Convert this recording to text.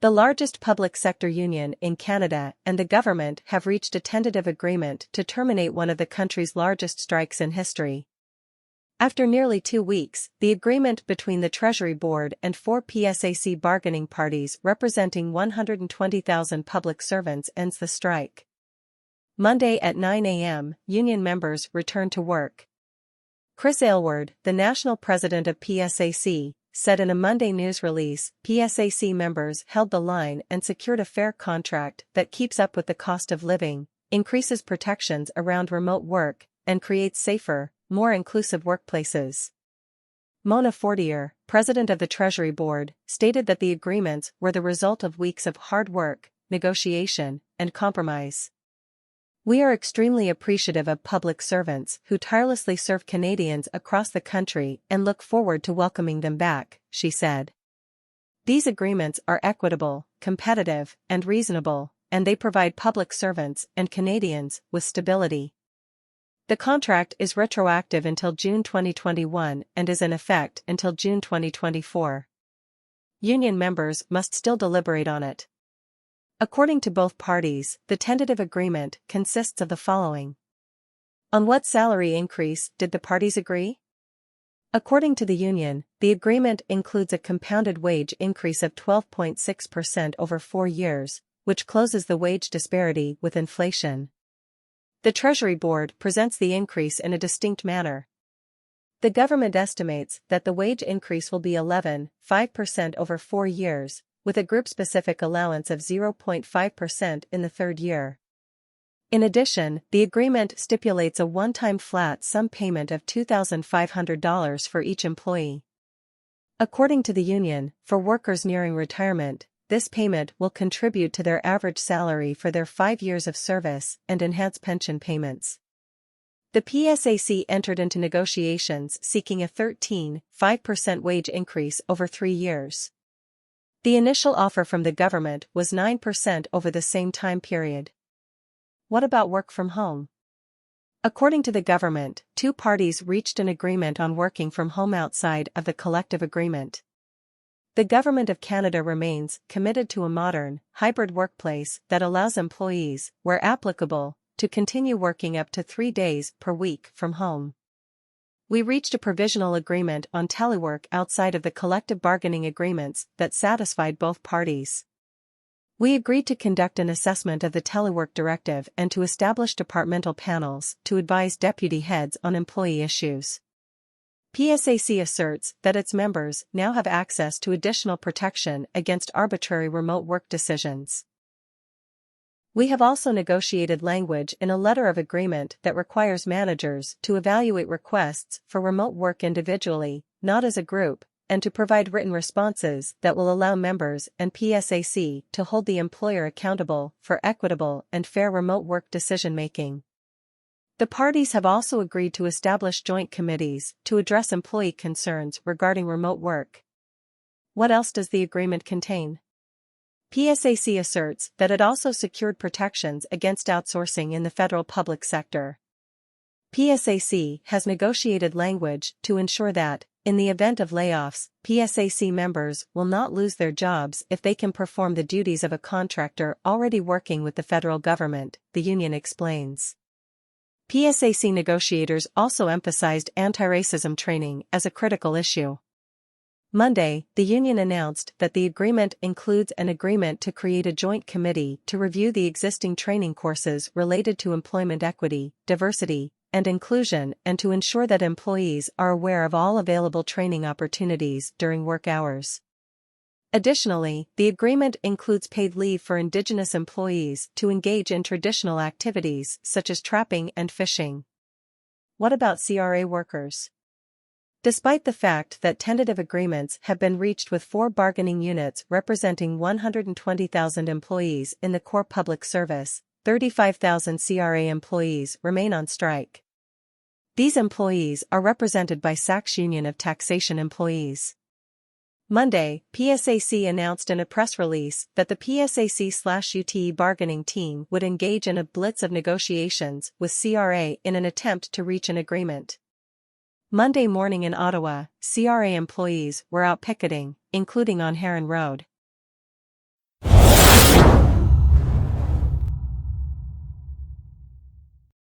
The largest public sector union in Canada and the government have reached a tentative agreement to terminate one of the country's largest strikes in history. After nearly 2 weeks, the agreement between the Treasury Board and 4 PSAC bargaining parties representing 120,000 public servants ends the strike. Monday at 9 a.m., union members returned to work. Chris Aylward, the national president of PSAC, said in a Monday news release, PSAC members held the line and secured a fair contract that keeps up with the cost of living, increases protections around remote work, and creates safer, more inclusive workplaces. Mona Fortier, president of the Treasury Board, stated that the agreements were the result of weeks of hard work, negotiation, and compromise. "We are extremely appreciative of public servants who tirelessly serve Canadians across the country and look forward to welcoming them back," she said. "These agreements are equitable, competitive, and reasonable, and they provide public servants and Canadians with stability." The contract is retroactive until June 2021 and is in effect until June 2024. Union members must still deliberate on it. According to both parties, the tentative agreement consists of the following. On what salary increase did the parties agree? According to the union, the agreement includes a compounded wage increase of 12.6% over 4 years, which closes the wage disparity with inflation. The Treasury Board presents the increase in a distinct manner. The government estimates that the wage increase will be 11.5% over 4 years, with a group-specific allowance of 0.5% in the 3rd year. In addition, the agreement stipulates a one-time flat sum payment of $2,500 for each employee. According to the union, for workers nearing retirement, this payment will contribute to their average salary for their 5 years of service and enhance pension payments. The PSAC entered into negotiations seeking a 13.5% wage increase over 3 years. The initial offer from the government was 9% over the same time period. What about work from home? According to the government, 2 parties reached an agreement on working from home outside of the collective agreement. The Government of Canada remains committed to a modern, hybrid workplace that allows employees, where applicable, to continue working up to 3 days per week from home. We reached a provisional agreement on telework outside of the collective bargaining agreements that satisfied both parties. We agreed to conduct an assessment of the telework directive and to establish departmental panels to advise deputy heads on employee issues. PSAC asserts that its members now have access to additional protection against arbitrary remote work decisions. We have also negotiated language in a letter of agreement that requires managers to evaluate requests for remote work individually, not as a group, and to provide written responses that will allow members and PSAC to hold the employer accountable for equitable and fair remote work decision-making. The parties have also agreed to establish joint committees to address employee concerns regarding remote work. What else does the agreement contain? PSAC asserts that it also secured protections against outsourcing in the federal public sector. PSAC has negotiated language to ensure that, in the event of layoffs, PSAC members will not lose their jobs if they can perform the duties of a contractor already working with the federal government, the union explains. PSAC negotiators also emphasized anti-racism training as a critical issue. Monday, the union announced that the agreement includes an agreement to create a joint committee to review the existing training courses related to employment equity, diversity, and inclusion and to ensure that employees are aware of all available training opportunities during work hours. Additionally, the agreement includes paid leave for Indigenous employees to engage in traditional activities such as trapping and fishing. What about CRA workers? Despite the fact that tentative agreements have been reached with 4 bargaining units representing 120,000 employees in the core public service, 35,000 CRA employees remain on strike. These employees are represented by SAC's Union of Taxation Employees. Monday, PSAC announced in a press release that the PSAC/UTE bargaining team would engage in a blitz of negotiations with CRA in an attempt to reach an agreement. Monday morning in Ottawa, CRA employees were out picketing, including on Heron Road.